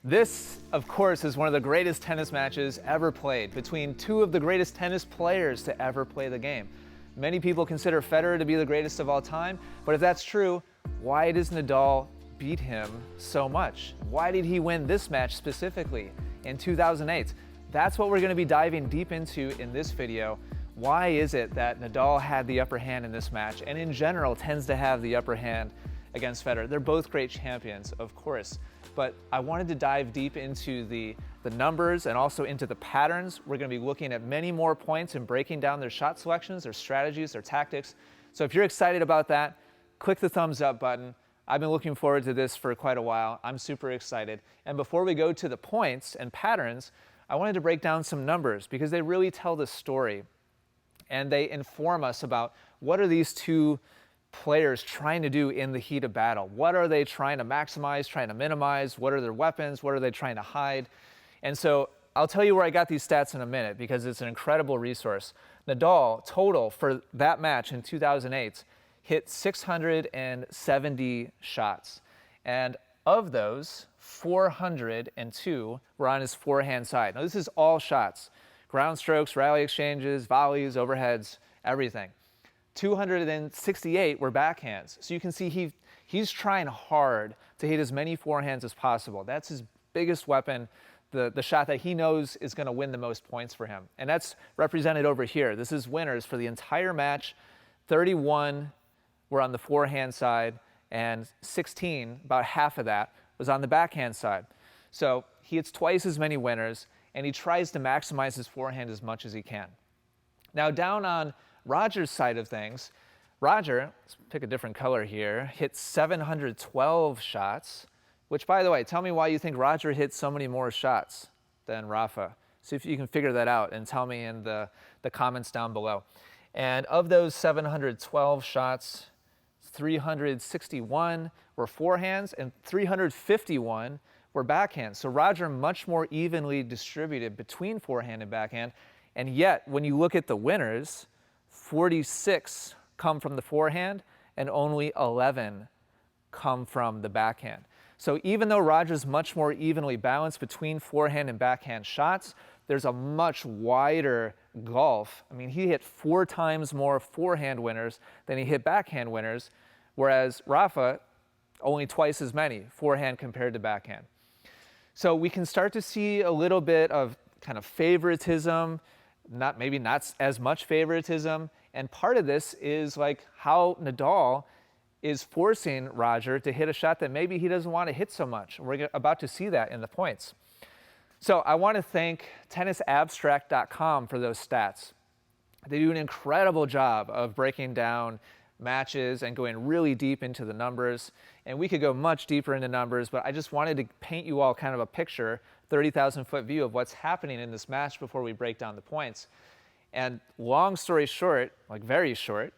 This, of course, is one of the greatest tennis matches ever played between two of the greatest tennis players to ever play the game. Many people consider Federer to be the greatest of all time, but if that's true, why does Nadal beat him so much? Why did he win this match specifically in 2008? That's what we're going to be diving deep into in this video. Why is it that Nadal had the upper hand in this match and in general tends to have the upper hand against Federer? They're both great champions, of course, but I wanted to dive deep into the numbers and also into the patterns. We're going to be looking at many more points and breaking down their shot selections, their strategies, their tactics. So if you're excited about that, click the thumbs up button. I've been looking forward to this for quite a while. I'm super excited. And before we go to the points and patterns, I wanted to break down some numbers because they really tell the story and they inform us about what are these two players trying to do in the heat of battle. What are they trying to maximize, trying to minimize? What are their weapons? What are they trying to hide? And so I'll tell you where I got these stats in a minute because it's an incredible resource. Nadal, total for that match in 2008, hit 670 shots. And of those, 402 were on his forehand side. Now this is all shots. Ground strokes, rally exchanges, volleys, overheads, everything. 268 were backhands. So you can see he's trying hard to hit as many forehands as possible. That's his biggest weapon, the shot that he knows is going to win the most points for him. And that's represented over here. This is winners for the entire match. 31 were on the forehand side and 16, about half of that, was on the backhand side. So he hits twice as many winners and he tries to maximize his forehand as much as he can. Now down on Roger's side of things, Roger, let's pick a different color here, hit 712 shots, which by the way, tell me why you think Roger hit so many more shots than Rafa. See if you can figure that out and tell me in the comments down below. And of those 712 shots, 361 were forehands and 351 were backhands. So Roger much more evenly distributed between forehand and backhand. And yet, when you look at the winners, 46 come from the forehand and only 11 come from the backhand. So even though Roger's much more evenly balanced between forehand and backhand shots, there's a much wider gulf. I mean, he hit 4 times more forehand winners than he hit backhand winners, whereas Rafa, only twice as many forehand compared to backhand. So we can start to see a little bit of kind of favoritism, maybe not as much favoritism, and part of this is like how Nadal is forcing Roger to hit a shot that maybe he doesn't want to hit so much. We're about to see that in the points. So I want to thank tennisabstract.com for those stats. They do an incredible job of breaking down matches and going really deep into the numbers, and we could go much deeper into numbers, but I just wanted to paint you all kind of a picture, 30,000 foot view of what's happening in this match before we break down the points. And long story short, like very short,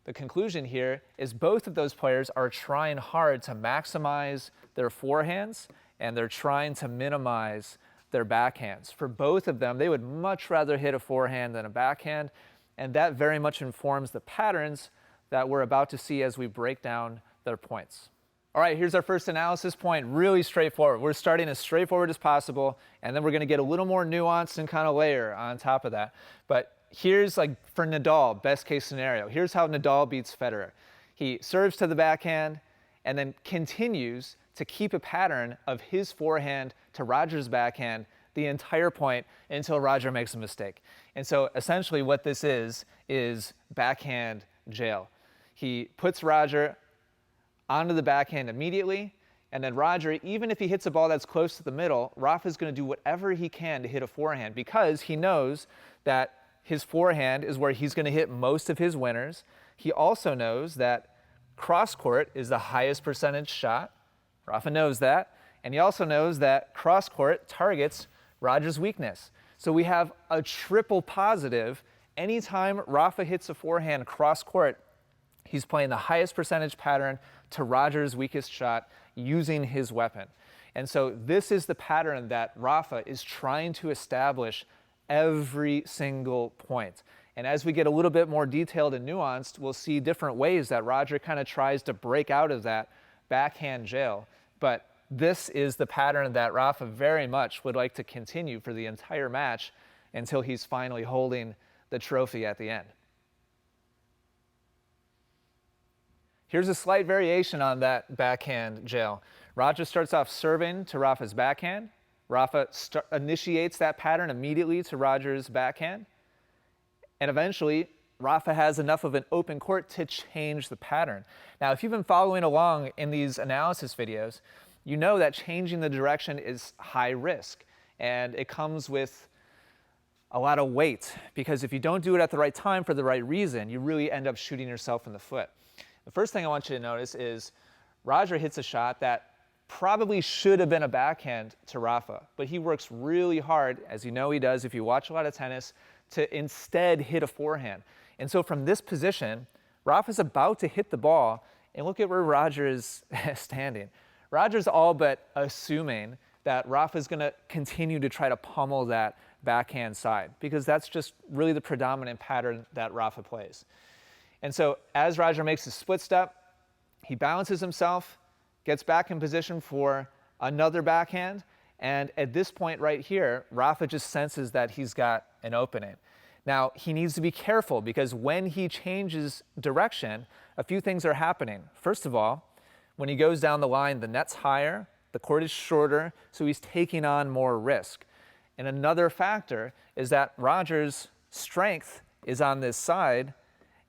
the conclusion here is both of those players are trying hard to maximize their forehands and they're trying to minimize their backhands. For both of them, they would much rather hit a forehand than a backhand, and that very much informs the patterns that we're about to see as we break down their points. All right, here's our first analysis point, really straightforward. We're starting as straightforward as possible, and then we're gonna get a little more nuance and kind of layer on top of that. But here's like for Nadal, best case scenario. Here's how Nadal beats Federer. He serves to the backhand and then continues to keep a pattern of his forehand to Roger's backhand the entire point until Roger makes a mistake. And so essentially what this is backhand jail. He puts Roger onto the backhand immediately, and then Roger, even if he hits a ball that's close to the middle, Rafa's going to do whatever he can to hit a forehand because he knows that his forehand is where he's going to hit most of his winners. He also knows that cross court is the highest percentage shot. Rafa knows that. And he also knows that cross court targets Roger's weakness. So we have a triple positive. Anytime Rafa hits a forehand cross court, he's playing the highest percentage pattern to Roger's weakest shot using his weapon. And so this is the pattern that Rafa is trying to establish every single point. And as we get a little bit more detailed and nuanced, we'll see different ways that Roger kind of tries to break out of that backhand jail. But this is the pattern that Rafa very much would like to continue for the entire match until he's finally holding the trophy at the end. Here's a slight variation on that backhand jail. Roger starts off serving to Rafa's backhand. Rafa initiates that pattern immediately to Roger's backhand. And eventually, Rafa has enough of an open court to change the pattern. Now, if you've been following along in these analysis videos, you know that changing the direction is high risk. And it comes with a lot of weight, because if you don't do it at the right time for the right reason, you really end up shooting yourself in the foot. The first thing I want you to notice is Roger hits a shot that probably should have been a backhand to Rafa, but he works really hard, as you know he does if you watch a lot of tennis, to instead hit a forehand. And so from this position, Rafa's about to hit the ball, and look at where Roger is standing. Roger's all but assuming that Rafa's going to continue to try to pummel that backhand side, because that's just really the predominant pattern that Rafa plays. And so as Roger makes his split step, he balances himself, gets back in position for another backhand, and at this point right here, Rafa just senses that he's got an opening. Now, he needs to be careful, because when he changes direction, a few things are happening. First of all, when he goes down the line, the net's higher, the court is shorter, so he's taking on more risk. And another factor is that Roger's strength is on this side,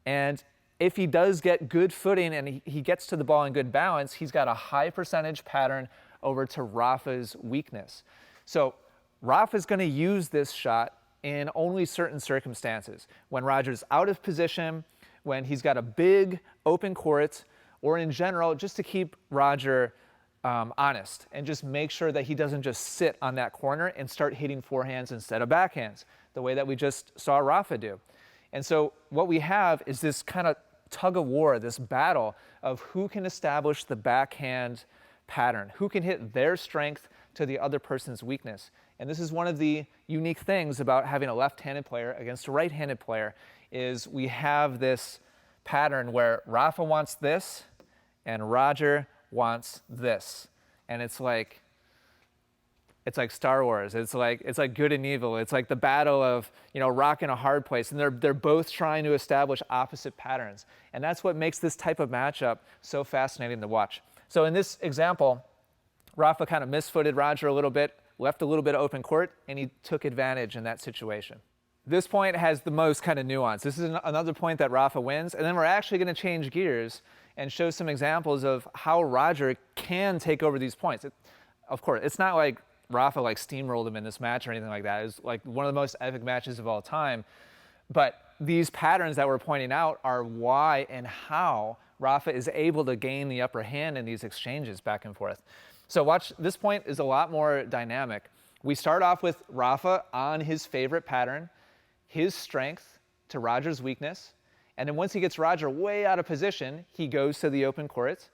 and if he does get good footing and he gets to the ball in good balance, he's got a high percentage pattern over to Rafa's weakness. So Rafa's going to use this shot in only certain circumstances. When Roger's out of position, when he's got a big open court, or in general, just to keep Roger honest and just make sure that he doesn't just sit on that corner and start hitting forehands instead of backhands, the way that we just saw Rafa do. And so what we have is this kind of tug of war, this battle of who can establish the backhand pattern, who can hit their strength to the other person's weakness. And this is one of the unique things about having a left-handed player against a right-handed player, is we have this pattern where Rafa wants this and Roger wants this. And it's like Star Wars. It's like good and evil. It's like the battle of, rock and a hard place. And they're both trying to establish opposite patterns. And that's what makes this type of matchup so fascinating to watch. So in this example, Rafa kind of misfooted Roger a little bit, left a little bit of open court, and he took advantage in that situation. This point has the most kind of nuance. This is another point that Rafa wins. And then we're actually going to change gears and show some examples of how Roger can take over these points. Of course, it's not like Rafa steamrolled him in this match or anything like that. It was like one of the most epic matches of all time. But these patterns that we're pointing out are why and how Rafa is able to gain the upper hand in these exchanges back and forth. So watch, this point is a lot more dynamic. We start off with Rafa on his favorite pattern, his strength to Roger's weakness. And then once he gets Roger way out of position, he goes to the open court.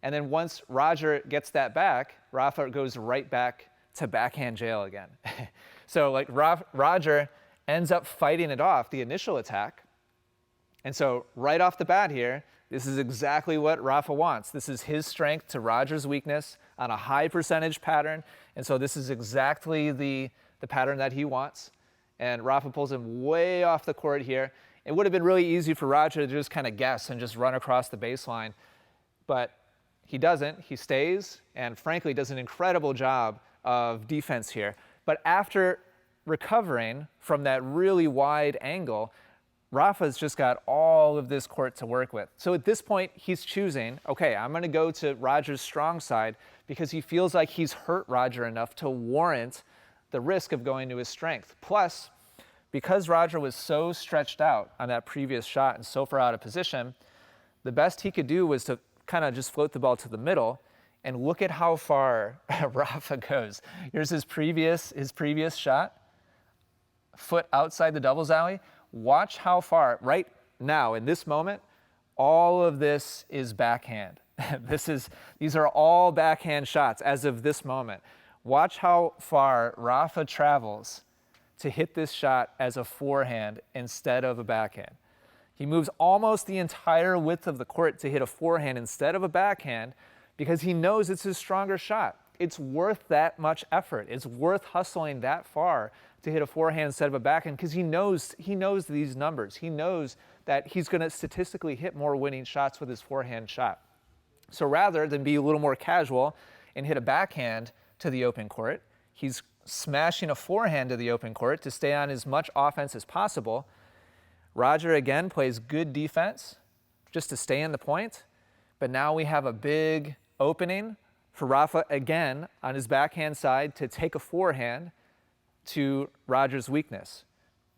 And then once Roger gets that back, Rafa goes right back to backhand jail again. So Roger ends up fighting it off, the initial attack. And so right off the bat here, this is exactly what Rafa wants. This is his strength to Roger's weakness on a high percentage pattern. And so this is exactly the pattern that he wants. And Rafa pulls him way off the court here. It would have been really easy for Roger to just kind of guess and just run across the baseline. But he doesn't. He stays and frankly does an incredible job of defense here. But after recovering from that really wide angle, Rafa's just got all of this court to work with. So at this point, he's choosing, okay, I'm going to go to Roger's strong side because he feels like he's hurt Roger enough to warrant the risk of going to his strength. Plus, because Roger was so stretched out on that previous shot and so far out of position, the best he could do was to kind of just float the ball to the middle. And look at how far Rafa goes. Here's his previous shot, foot outside the doubles alley. Watch how far, right now, in this moment, all of this is backhand. These are all backhand shots as of this moment. Watch how far Rafa travels to hit this shot as a forehand instead of a backhand. He moves almost the entire width of the court to hit a forehand instead of a backhand, because he knows it's his stronger shot. It's worth that much effort. It's worth hustling that far to hit a forehand instead of a backhand, because he knows these numbers. He knows that he's going to statistically hit more winning shots with his forehand shot. So rather than be a little more casual and hit a backhand to the open court, he's smashing a forehand to the open court to stay on as much offense as possible. Roger again plays good defense just to stay in the point, but now we have a big opening for Rafa again on his backhand side to take a forehand to Roger's weakness.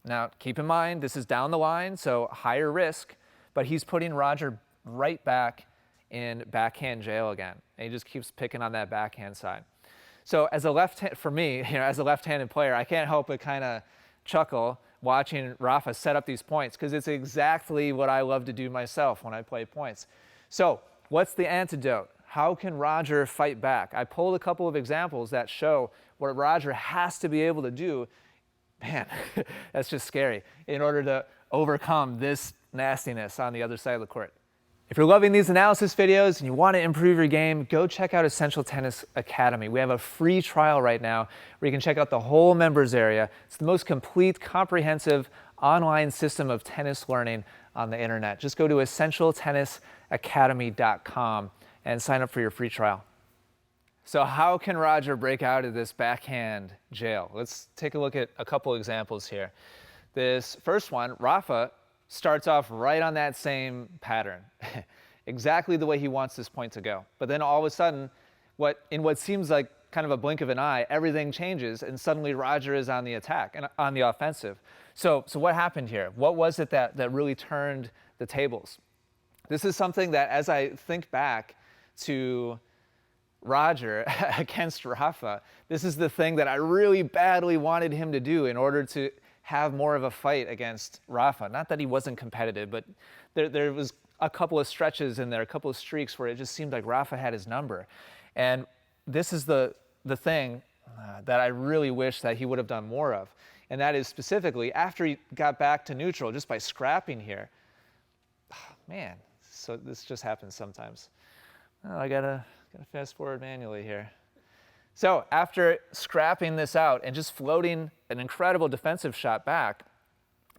Now, keep in mind, this is down the line, so higher risk, but he's putting Roger right back in backhand jail again. And he just keeps picking on that backhand side. So as a as a left-handed player, I can't help but kind of chuckle watching Rafa set up these points, because it's exactly what I love to do myself when I play points. So what's the antidote? How can Roger fight back? I pulled a couple of examples that show what Roger has to be able to do. Man, that's just scary, in order to overcome this nastiness on the other side of the court. If you're loving these analysis videos and you want to improve your game, go check out Essential Tennis Academy. We have a free trial right now where you can check out the whole members area. It's the most complete, comprehensive online system of tennis learning on the internet. Just go to essentialtennisacademy.com and sign up for your free trial. So how can Roger break out of this backhand jail? Let's take a look at a couple examples here. This first one, Rafa starts off right on that same pattern, exactly the way he wants this point to go. But then all of a sudden, in what seems like kind of a blink of an eye, everything changes, and suddenly Roger is on the attack and on the offensive. So what happened here? What was it that really turned the tables? This is something that, as I think back to Roger against Rafa, this is the thing that I really badly wanted him to do in order to have more of a fight against Rafa. Not that he wasn't competitive, but there was a couple of stretches in there, a couple of streaks where it just seemed like Rafa had his number. And this is the thing that I really wish that he would have done more of. And that is specifically after he got back to neutral, just by scrapping here. Oh, man, so this just happens sometimes. Oh, I gotta fast forward manually here. So after scrapping this out and just floating an incredible defensive shot back,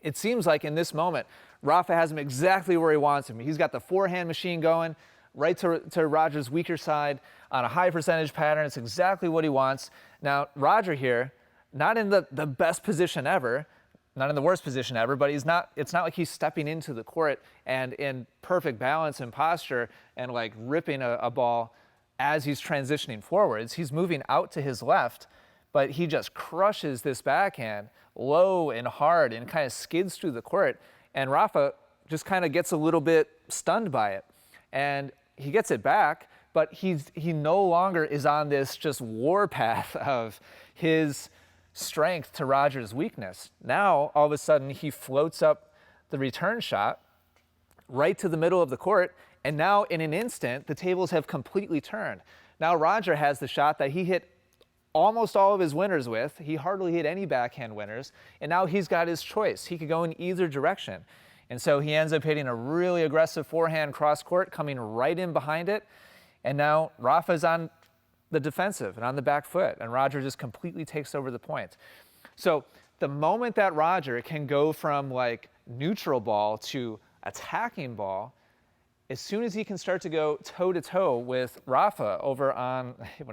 it seems like in this moment, Rafa has him exactly where he wants him. He's got the forehand machine going right to Roger's weaker side on a high percentage pattern. It's exactly what he wants. Now, Roger here, not in the best position ever, not in the worst position ever, but it's not like he's stepping into the court and in perfect balance and posture and like ripping a ball as he's transitioning forwards. He's moving out to his left, but he just crushes this backhand low and hard and kind of skids through the court. And Rafa just kind of gets a little bit stunned by it. And he gets it back, but he no longer is on this just warpath of his strength to Roger's weakness. Now, all of a sudden, he floats up the return shot right to the middle of the court, and now in an instant, the tables have completely turned. Now Roger has the shot that he hit almost all of his winners with. He hardly hit any backhand winners, and now he's got his choice. He could go in either direction. And so he ends up hitting a really aggressive forehand cross court, coming right in behind it, and now Rafa's on the defensive and on the back foot, and Roger just completely takes over the point. So the moment that Roger can go from like neutral ball to attacking ball, as soon as he can start to go toe-to-toe with Rafa over on, I hate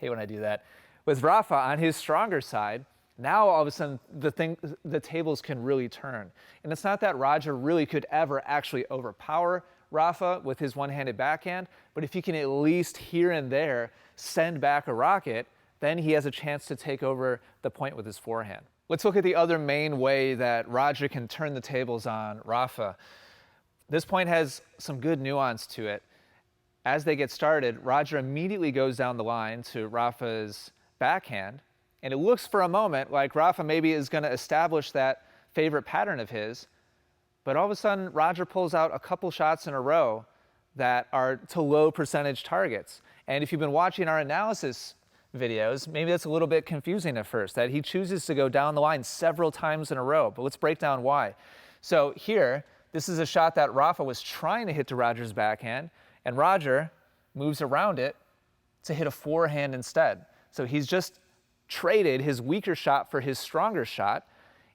when I do that, with Rafa on his stronger side, now all of a sudden the tables can really turn. And it's not that Roger really could ever actually overpower Rafa with his one-handed backhand, but if he can at least here and there send back a rocket, then he has a chance to take over the point with his forehand. Let's look at the other main way that Roger can turn the tables on Rafa. This point has some good nuance to it. As they get started, Roger immediately goes down the line to Rafa's backhand, and it looks for a moment like Rafa maybe is going to establish that favorite pattern of his, but all of a sudden Roger pulls out a couple shots in a row that are to low percentage targets. And if you've been watching our analysis videos, maybe that's a little bit confusing at first, that he chooses to go down the line several times in a row, but let's break down why. So here, this is a shot that Rafa was trying to hit to Roger's backhand, and Roger moves around it to hit a forehand instead. So he's just traded his weaker shot for his stronger shot,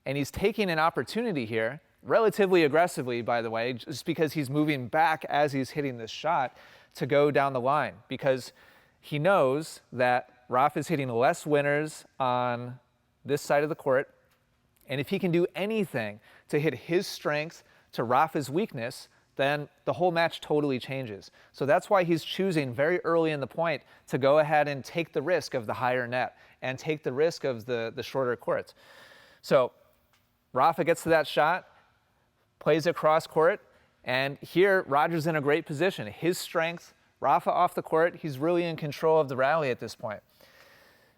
and he's taking an opportunity here, relatively aggressively, by the way, just because he's moving back as he's hitting this shot to go down the line, because he knows that Rafa is hitting less winners on this side of the court, and if he can do anything to hit his strength to Rafa's weakness, then the whole match totally changes. So that's why he's choosing very early in the point to go ahead and take the risk of the higher net and take the risk of the shorter courts. So Rafa gets to that shot, plays it cross court, and here Roger's in a great position. His strength, Rafa off the court, he's really in control of the rally at this point.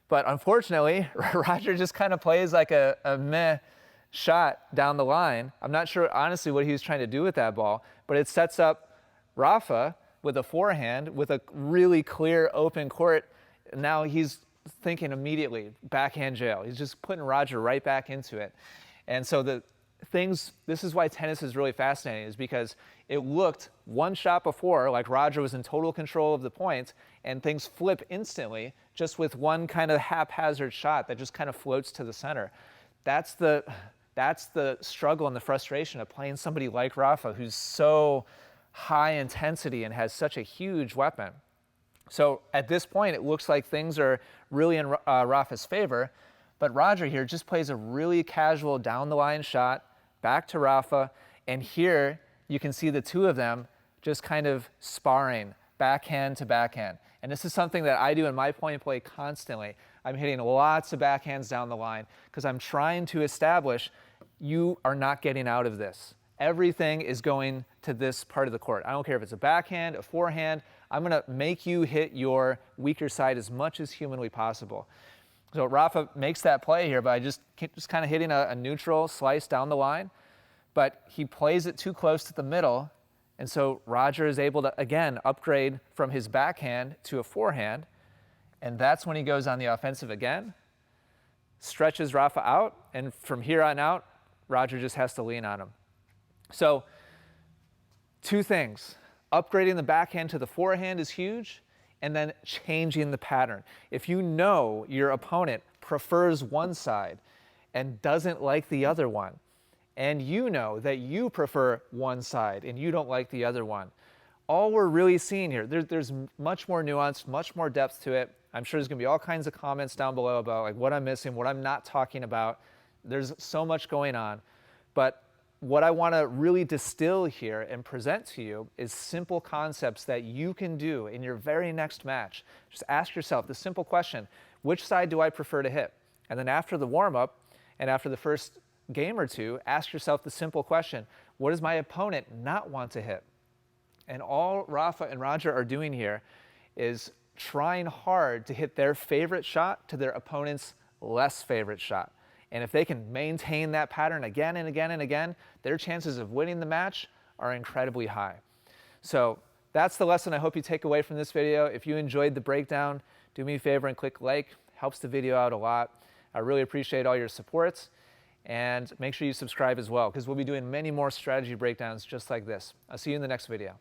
But unfortunately, Roger just kind of plays like a meh shot down the line. I'm not sure, honestly, what he was trying to do with that ball, but it sets up Rafa with a forehand with a really clear open court. Now he's thinking immediately, backhand jail. He's just putting Roger right back into it. And so this is why tennis is really fascinating, is because it looked one shot before like Roger was in total control of the points, and things flip instantly just with one kind of haphazard shot that just kind of floats to the center. That's the struggle and the frustration of playing somebody like Rafa, who's so high intensity and has such a huge weapon. So at this point, it looks like things are really in Rafa's favor, but Roger here just plays a really casual down the line shot back to Rafa, and here you can see the two of them just kind of sparring backhand to backhand. And this is something that I do in my point of play constantly. I'm hitting lots of backhands down the line because I'm trying to establish you are not getting out of this. Everything is going to this part of the court. I don't care if it's a backhand, a forehand. I'm going to make you hit your weaker side as much as humanly possible. So Rafa makes that play here by just kind of hitting a neutral slice down the line, but he plays it too close to the middle, and so Roger is able to, again, upgrade from his backhand to a forehand, and that's when he goes on the offensive again, stretches Rafa out, and from here on out, Roger just has to lean on him. So two things. Upgrading the backhand to the forehand is huge, and then changing the pattern. If you know your opponent prefers one side and doesn't like the other one, and you know that you prefer one side and you don't like the other one, all we're really seeing here, there's much more nuance, much more depth to it. I'm sure there's gonna be all kinds of comments down below about like what I'm missing, what I'm not talking about. There's so much going on, but what I want to really distill here and present to you is simple concepts that you can do in your very next match. Just ask yourself the simple question, which side do I prefer to hit? And then after the warm-up and after the first game or two, ask yourself the simple question, what does my opponent not want to hit? And all Rafa and Roger are doing here is trying hard to hit their favorite shot to their opponent's less favorite shot. And if they can maintain that pattern again and again and again, their chances of winning the match are incredibly high. So that's the lesson I hope you take away from this video. If you enjoyed the breakdown, do me a favor and click like. Helps the video out a lot. I really appreciate all your support. And make sure you subscribe as well, because we'll be doing many more strategy breakdowns just like this. I'll see you in the next video.